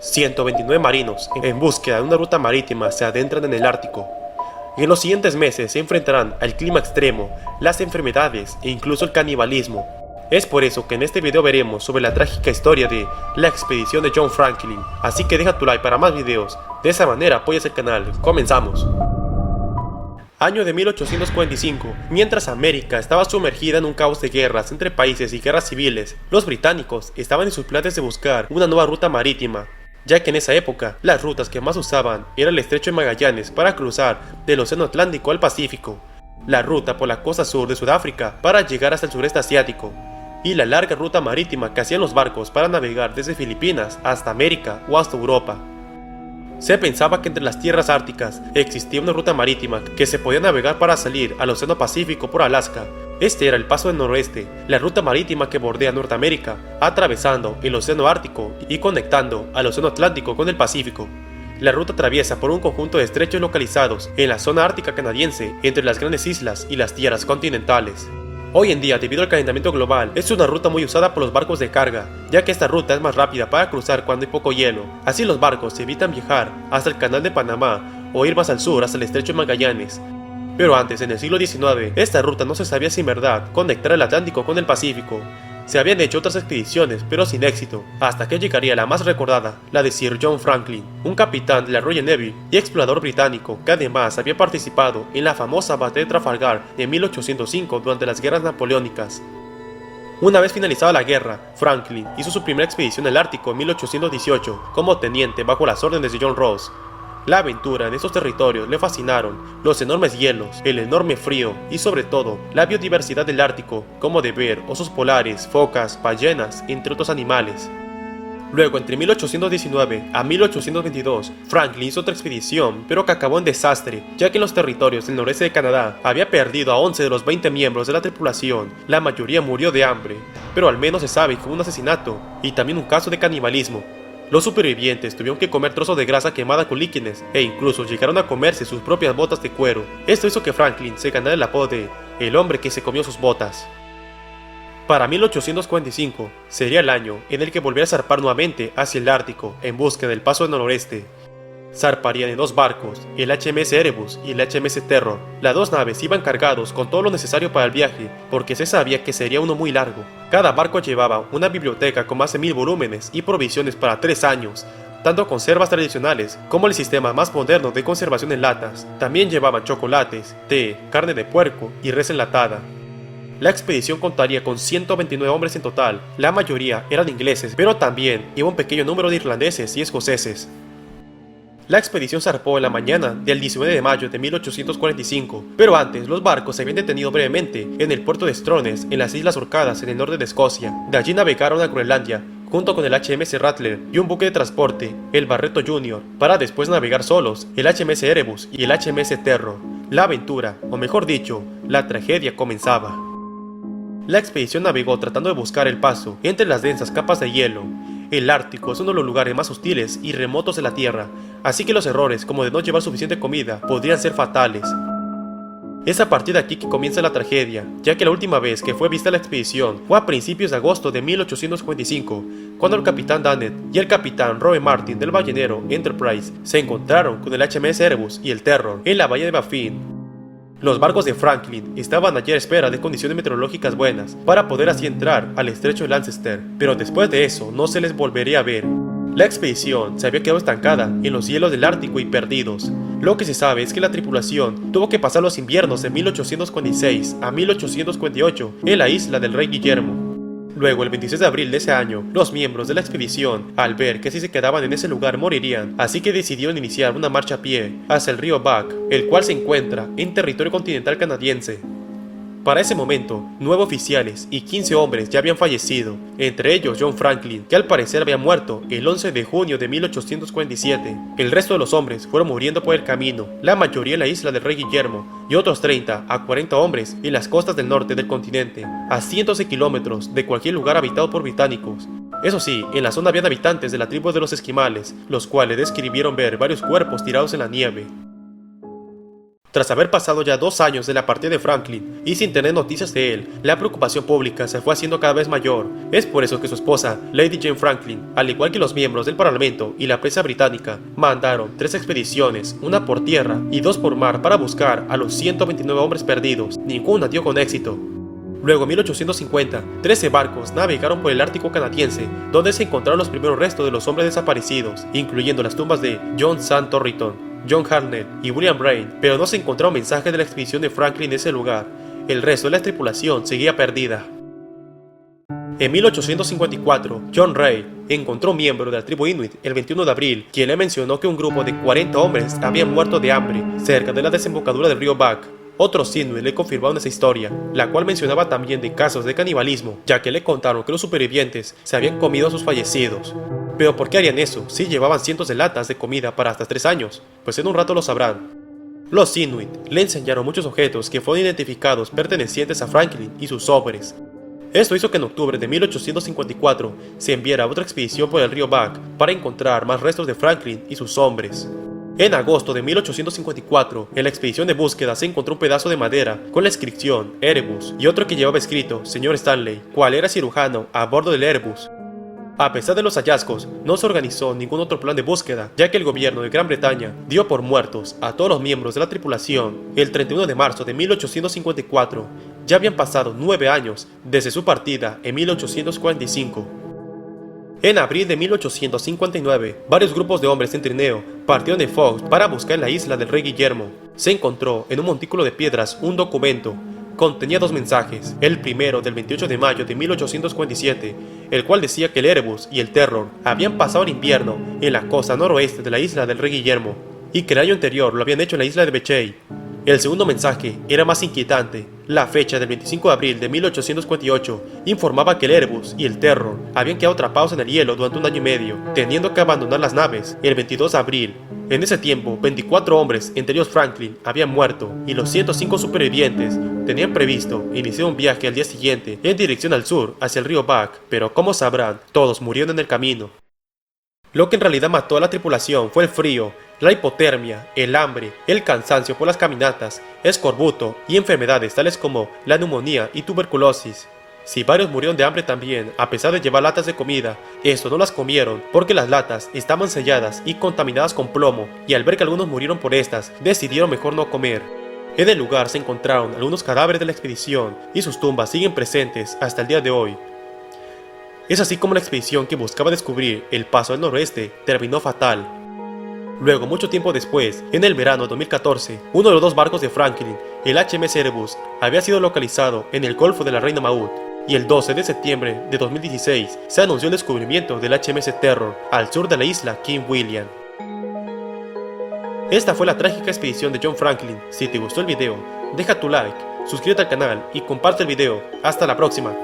129 marinos, en búsqueda de una ruta marítima, se adentran en el Ártico. En los siguientes meses se enfrentarán al clima extremo, las enfermedades e incluso el canibalismo. Es por eso que en este video veremos sobre la trágica historia de la expedición de John Franklin, así que deja tu like para más videos, de esa manera apoyas el canal. Comenzamos. Año de 1845, mientras América estaba sumergida en un caos de guerras entre países y guerras civiles, los británicos estaban en sus planes de buscar una nueva ruta marítima, ya que en esa época las rutas que más usaban era el Estrecho de Magallanes para cruzar del Océano Atlántico al Pacífico, la ruta por la costa sur de Sudáfrica para llegar hasta el sureste asiático, y la larga ruta marítima que hacían los barcos para navegar desde Filipinas hasta América o hasta Europa. Se pensaba que entre las tierras árticas existía una ruta marítima que se podía navegar para salir al Océano Pacífico por Alaska. Este era el Paso del Noroeste, la ruta marítima que bordea Norteamérica, atravesando el Océano Ártico y conectando al Océano Atlántico con el Pacífico. La ruta atraviesa por un conjunto de estrechos localizados en la zona ártica canadiense, entre las grandes islas y las tierras continentales. Hoy en día, debido al calentamiento global, es una ruta muy usada por los barcos de carga, ya que esta ruta es más rápida para cruzar cuando hay poco hielo. Así los barcos evitan viajar hasta el Canal de Panamá o ir más al sur hasta el Estrecho de Magallanes. Pero antes, en el siglo XIX, esta ruta no se sabía si en verdad conectar el Atlántico con el Pacífico. Se habían hecho otras expediciones, pero sin éxito, hasta que llegaría la más recordada, la de Sir John Franklin, un capitán de la Royal Navy y explorador británico que además había participado en la famosa batalla de Trafalgar de 1805 durante las guerras napoleónicas. Una vez finalizada la guerra, Franklin hizo su primera expedición al Ártico en 1818 como teniente bajo las órdenes de John Ross. La aventura en estos territorios le fascinaron los enormes hielos, el enorme frío y sobre todo la biodiversidad del Ártico, como de ver osos polares, focas, ballenas, entre otros animales. Luego, entre 1819 a 1822, Franklin hizo otra expedición, pero que acabó en desastre, ya que en los territorios del noreste de Canadá había perdido a 11 de los 20 miembros de la tripulación. La mayoría murió de hambre, pero al menos se sabe que hubo un asesinato y también un caso de canibalismo. Los supervivientes tuvieron que comer trozos de grasa quemada con líquenes e incluso llegaron a comerse sus propias botas de cuero. Esto hizo que Franklin se ganara el apodo de "el hombre que se comió sus botas". Para 1845 sería el año en el que volviera a zarpar nuevamente hacia el Ártico en busca del Paso del Noroeste. Zarparían en dos barcos, el HMS Erebus y el HMS Terror. Las dos naves iban cargados con todo lo necesario para el viaje, porque se sabía que sería uno muy largo. Cada barco llevaba una biblioteca con más de 1000 volúmenes y provisiones para 3 años, tanto conservas tradicionales como el sistema más moderno de conservación en latas. También llevaban chocolates, té, carne de puerco y res enlatada. La expedición contaría con 129 hombres en total, la mayoría eran ingleses, pero también iba un pequeño número de irlandeses y escoceses. La expedición zarpó en la mañana del 19 de mayo de 1845, pero antes los barcos se habían detenido brevemente en el puerto de Strones, en las Islas Orcadas, en el norte de Escocia. De allí navegaron a Groenlandia, junto con el HMS Rattler y un buque de transporte, el Barretto Junior, para después navegar solos, el HMS Erebus y el HMS Terror. La aventura, o mejor dicho, la tragedia comenzaba. La expedición navegó tratando de buscar el paso entre las densas capas de hielo. El Ártico es uno de los lugares más hostiles y remotos de la Tierra, así que los errores como de no llevar suficiente comida podrían ser fatales. Es a partir de aquí que comienza la tragedia, ya que la última vez que fue vista la expedición fue a principios de agosto de 1855, cuando el capitán Dannett y el capitán Robert Martin del ballenero Enterprise se encontraron con el HMS Erebus y el Terror en la bahía de Baffin. Los barcos de Franklin estaban allí a espera de condiciones meteorológicas buenas para poder así entrar al estrecho de Lancaster, pero después de eso no se les volvería a ver. La expedición se había quedado estancada en los hielos del Ártico y perdidos. Lo que se sabe es que la tripulación tuvo que pasar los inviernos de 1846 a 1848 en la isla del Rey Guillermo. Luego, el 26 de abril de ese año, los miembros de la expedición, al ver que si se quedaban en ese lugar morirían, así que decidieron iniciar una marcha a pie hacia el río Back, el cual se encuentra en territorio continental canadiense. Para ese momento, 9 oficiales y 15 hombres ya habían fallecido, entre ellos John Franklin, que al parecer había muerto el 11 de junio de 1847. El resto de los hombres fueron muriendo por el camino, la mayoría en la isla del Rey Guillermo, y otros 30 a 40 hombres en las costas del norte del continente, a cientos de kilómetros de cualquier lugar habitado por británicos. Eso sí, en la zona habían habitantes de la tribu de los esquimales, los cuales describieron ver varios cuerpos tirados en la nieve. Tras haber pasado ya 2 años de la partida de Franklin y sin tener noticias de él, la preocupación pública se fue haciendo cada vez mayor. Es por eso que su esposa, Lady Jane Franklin, al igual que los miembros del Parlamento y la prensa británica, mandaron 3 expediciones, una por tierra y 2 por mar para buscar a los 129 hombres perdidos. Ninguna dio con éxito. Luego, en 1850, 13 barcos navegaron por el Ártico canadiense, donde se encontraron los primeros restos de los hombres desaparecidos, incluyendo las tumbas de John Sam Thornton, John Hartnell y William Brain, pero no se encontraron mensajes de la expedición de Franklin en ese lugar. El resto de la tripulación seguía perdida. En 1854, John Ray encontró un miembro de la tribu Inuit el 21 de abril, quien le mencionó que un grupo de 40 hombres habían muerto de hambre cerca de la desembocadura del río Back. Otros Inuit le confirmaron esa historia, la cual mencionaba también de casos de canibalismo, ya que le contaron que los supervivientes se habían comido a sus fallecidos. Pero ¿por qué harían eso si llevaban cientos de latas de comida para hasta 3 años? Pues en un rato lo sabrán. Los Inuit le enseñaron muchos objetos que fueron identificados pertenecientes a Franklin y sus hombres. Esto hizo que en octubre de 1854 se enviara otra expedición por el río Back para encontrar más restos de Franklin y sus hombres. En agosto de 1854, en la expedición de búsqueda se encontró un pedazo de madera con la inscripción Erebus y otro que llevaba escrito Señor Stanley, cual era cirujano a bordo del Erebus. A pesar de los hallazgos, no se organizó ningún otro plan de búsqueda, ya que el gobierno de Gran Bretaña dio por muertos a todos los miembros de la tripulación el 31 de marzo de 1854. Ya habían pasado 9 años desde su partida en 1845. En abril de 1859, varios grupos de hombres en trineo partieron de Fox para buscar en la isla del Rey Guillermo. Se encontró en un montículo de piedras un documento. Contenía 2 mensajes, el primero del 28 de mayo de 1847, el cual decía que el Erebus y el Terror habían pasado el invierno en la costa noroeste de la isla del Rey Guillermo, y que el año anterior lo habían hecho en la isla de Beechey. El segundo mensaje era más inquietante. La fecha del 25 de abril de 1848 informaba que el Erebus y el Terror habían quedado atrapados en el hielo durante 1 año y medio, teniendo que abandonar las naves el 22 de abril. En ese tiempo, 24 hombres, entre ellos Franklin, habían muerto, y los 105 supervivientes tenían previsto iniciar un viaje al día siguiente en dirección al sur, hacia el río Back, pero como sabrán, todos murieron en el camino. Lo que en realidad mató a la tripulación fue el frío, la hipotermia, el hambre, el cansancio por las caminatas, escorbuto y enfermedades tales como la neumonía y tuberculosis. Si varios murieron de hambre también, a pesar de llevar latas de comida, esto no las comieron porque las latas estaban selladas y contaminadas con plomo, y al ver que algunos murieron por estas, decidieron mejor no comer. En el lugar se encontraron algunos cadáveres de la expedición y sus tumbas siguen presentes hasta el día de hoy. Es así como la expedición que buscaba descubrir el paso del noroeste terminó fatal. Luego, mucho tiempo después, en el verano de 2014, uno de los 2 barcos de Franklin, el HMS Erebus, había sido localizado en el Golfo de la Reina Maud, y el 12 de septiembre de 2016 se anunció el descubrimiento del HMS Terror al sur de la isla King William. Esta fue la trágica expedición de John Franklin. Si te gustó el video, deja tu like, suscríbete al canal y comparte el video. Hasta la próxima.